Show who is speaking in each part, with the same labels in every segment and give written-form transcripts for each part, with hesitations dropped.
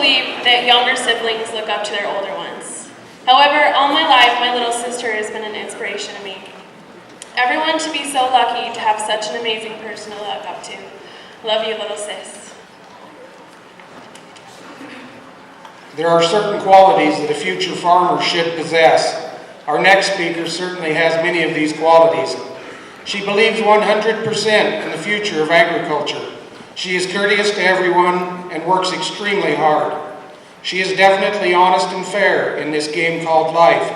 Speaker 1: believe that younger siblings look up to their older ones. However, all my life, my little sister has been an inspiration to me. Everyone should be so lucky to have such an amazing person to look up to. Love you, little sis.
Speaker 2: There are certain qualities that a future farmer should possess. Our next speaker certainly has many of these qualities. She believes 100% in the future of agriculture. She is courteous to everyone and works extremely hard. She is definitely honest and fair in this game called life.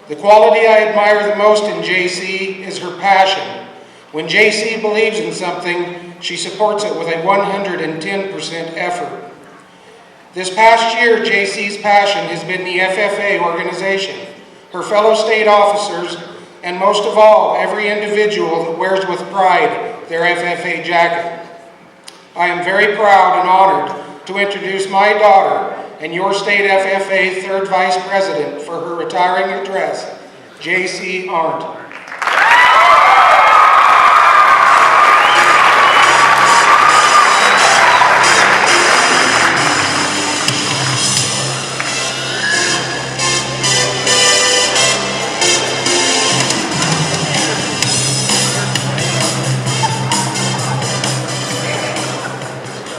Speaker 2: The quality I admire the most in Jaycie is her passion. When Jaycie believes in something, she supports it with a 110% effort. This past year, Jaycie's passion has been the FFA organization, her fellow state officers, and most of all, every individual that wears with pride their FFA jacket. I am very proud and honored to introduce my daughter and your state FFA third vice president for her retiring address, Jaycie Arndt.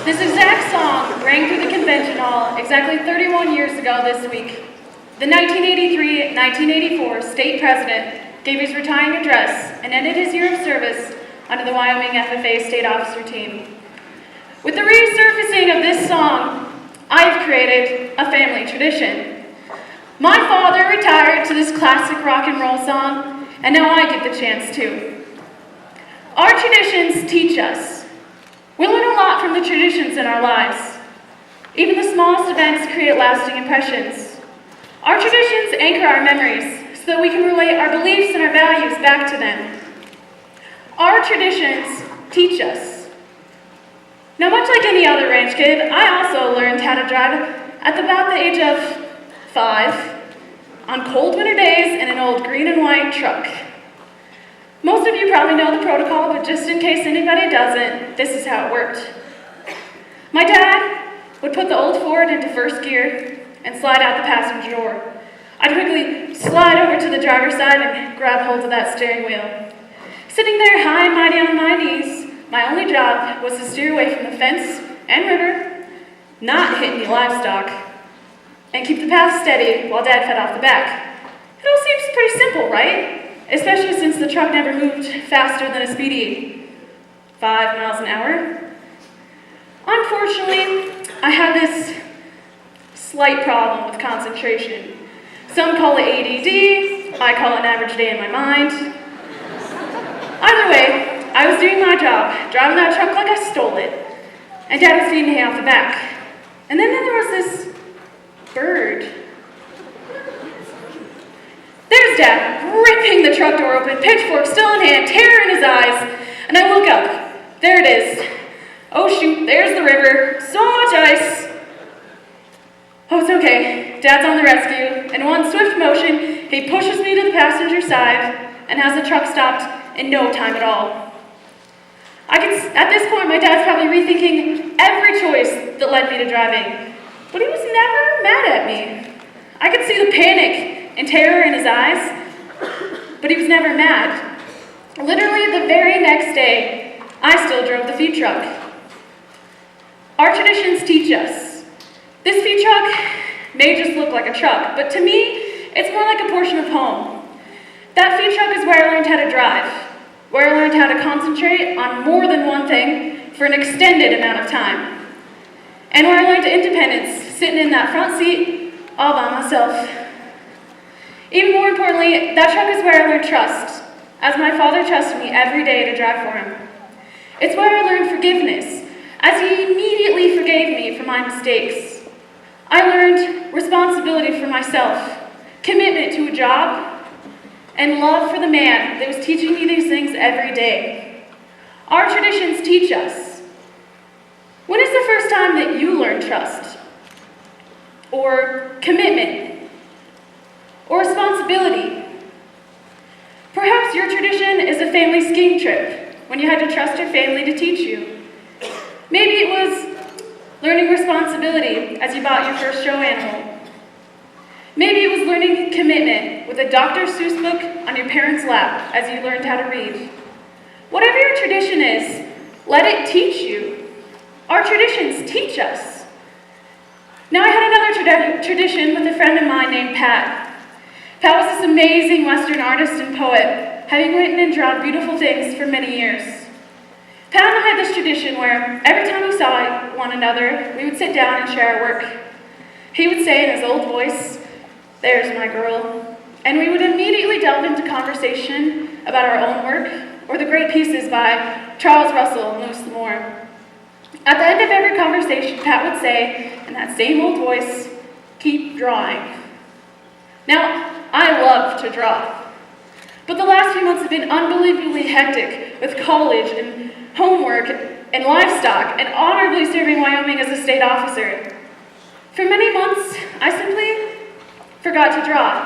Speaker 3: This exact song rang through the convention hall exactly 31 years ago this week. The 1983-1984 state president gave his retiring address and ended his year of service under the Wyoming FFA state officer team. With the resurfacing of this song, I've created a family tradition. My father retired to this classic rock and roll song, and now I get the chance to. Our traditions teach us. We learn a lot from the traditions in our lives. Even the smallest events create lasting impressions. Our traditions anchor our memories so that we can relate our beliefs and our values back to them. Our traditions teach us. Now, much like any other ranch kid, I also learned how to drive at about the age of 5 on cold winter days in an old green and white truck. Most of you probably know the protocol, but just in case anybody doesn't, this is how it worked. My dad would put the old Ford into first gear and slide out the passenger door. I'd quickly slide over to the driver's side and grab hold of that steering wheel. Sitting there high and mighty on my knees, my only job was to steer away from the fence and river, not hit any livestock, and keep the path steady while Dad fed off the back. It all seems pretty simple, right? Especially since the truck never moved faster than a speedy 5 miles an hour. Unfortunately, I had this slight problem with concentration. Some call it ADD, I call it an average day in my mind. Either way, I was doing my job, driving that truck like I stole it, and Dad was feeding hay off the back. And then there was this bird. There's Dad, ripping the truck door open, pitchfork still in hand, terror in his eyes, and I look up. There it is. Oh shoot, there's the river. So much ice. Oh, it's okay. Dad's on the rescue. In one swift motion, he pushes me to the passenger side and has the truck stopped in no time at all. At this point, my dad's probably rethinking every choice that led me to driving, but he was never mad at me. I could see the panic and terror in his eyes, but he was never mad. Literally the very next day, I still drove the feed truck. Our traditions teach us. This feed truck may just look like a truck, but to me, it's more like a portion of home. That feed truck is where I learned how to drive, where I learned how to concentrate on more than one thing for an extended amount of time, and where I learned independence, sitting in that front seat all by myself. Even more importantly, that truck is where I learned trust, as my father trusted me every day to drive for him. It's where I learned forgiveness, as he immediately forgave me for my mistakes. I learned responsibility for myself, commitment to a job, and love for the man that was teaching me these things every day. Our traditions teach us. When is the first time that you learned trust? Or commitment? Or responsibility? Perhaps your tradition is a family skiing trip when you had to trust your family to teach you. Maybe it was learning responsibility as you bought your first show animal. Maybe it was learning commitment with a Dr. Seuss book on your parents' lap as you learned how to read. Whatever your tradition is, let it teach you. Our traditions teach us. Now, I had another tradition with a friend of mine named Pat. Pat was this amazing Western artist and poet, having written and drawn beautiful things for many years. Pat and I had this tradition where every time we saw one another, we would sit down and share our work. He would say in his old voice, "There's my girl," and we would immediately delve into conversation about our own work or the great pieces by Charles Russell and Louis L'Amour. At the end of every conversation, Pat would say, in that same old voice, "Keep drawing." Now, I love to draw, but the last few months have been unbelievably hectic with college and homework and livestock and honorably serving Wyoming as a state officer. For many months, I simply forgot to draw.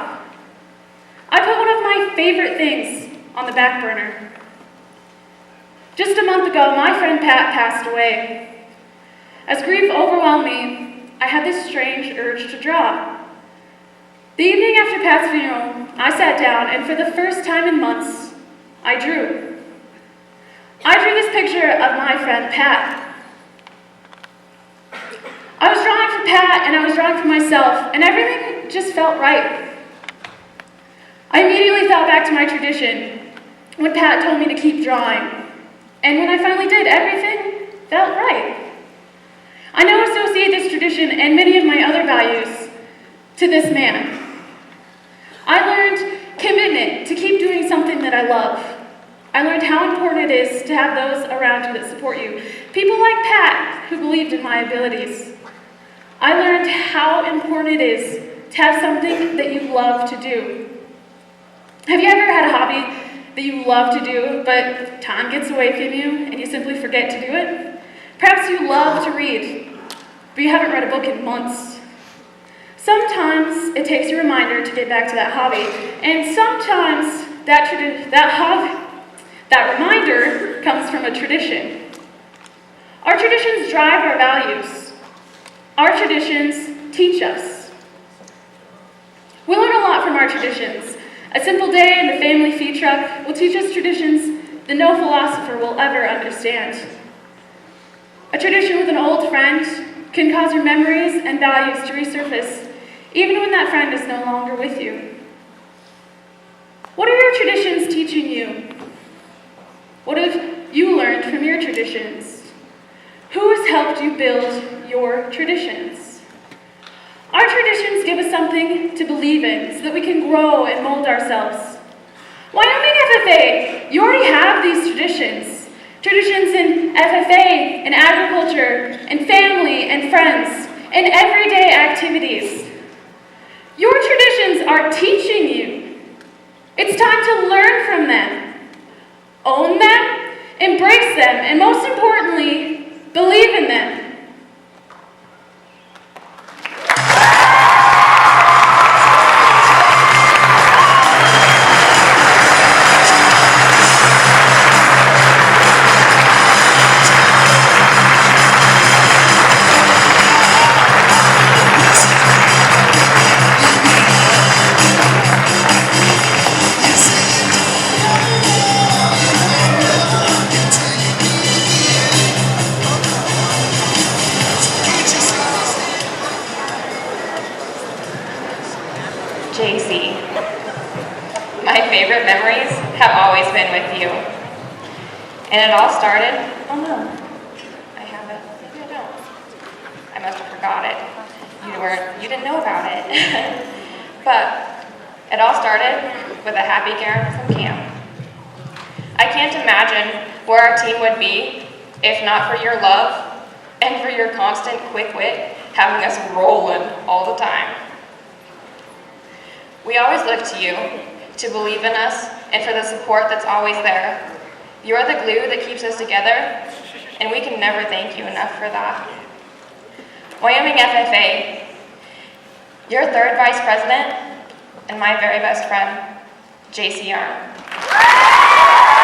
Speaker 3: I put one of my favorite things on the back burner. Just a month ago, my friend Pat passed away. As grief overwhelmed me, I had this strange urge to draw. The evening after Pat's funeral, I sat down and for the first time in months, I drew. I drew this picture of my friend Pat. I was drawing for Pat and I was drawing for myself, and everything just felt right. I immediately thought back to my tradition when Pat told me to keep drawing, and when I finally did, everything felt right. I now associate this tradition and many of my other values to this man. I learned commitment to keep doing something that I love. I learned how important it is to have those around you that support you. People like Pat who believed in my abilities. I learned how important it is to have something that you love to do. Have you ever had a hobby that you love to do, but time gets away from you and you simply forget to do it? Perhaps you love to read, but you haven't read a book in months. Sometimes it takes a reminder to get back to that hobby, and sometimes that reminder comes from a tradition. Our traditions drive our values. Our traditions teach us. We learn a lot from our traditions. A simple day in the family feed truck will teach us traditions that no philosopher will ever understand. A tradition with an old friend can cause your memories and values to resurface, even when that friend is no longer with you. What are your traditions teaching you? What have you learned from your traditions? Who has helped you build your traditions? Our traditions give us something to believe in so that we can grow and mold ourselves. Wyoming FFA, you already have these traditions. Traditions in FFA, in agriculture, in family and friends, in everyday activities. Your traditions are teaching you. It's time to learn from them. Own them, embrace them, and most importantly, believe in them.
Speaker 4: Jaycie, my favorite memories have always been with you. And it all started, oh no, I have it, maybe I don't. I must have forgot it. You didn't know about it. But it all started with a happy Karen from camp. I can't imagine where our team would be if not for your love and for your constant quick wit having us rolling all the time. We always look to you to believe in us and for the support that's always there. You're the glue that keeps us together, and we can never thank you enough for that. Wyoming FFA, your third vice president and my very best friend, Jaycie Arndt.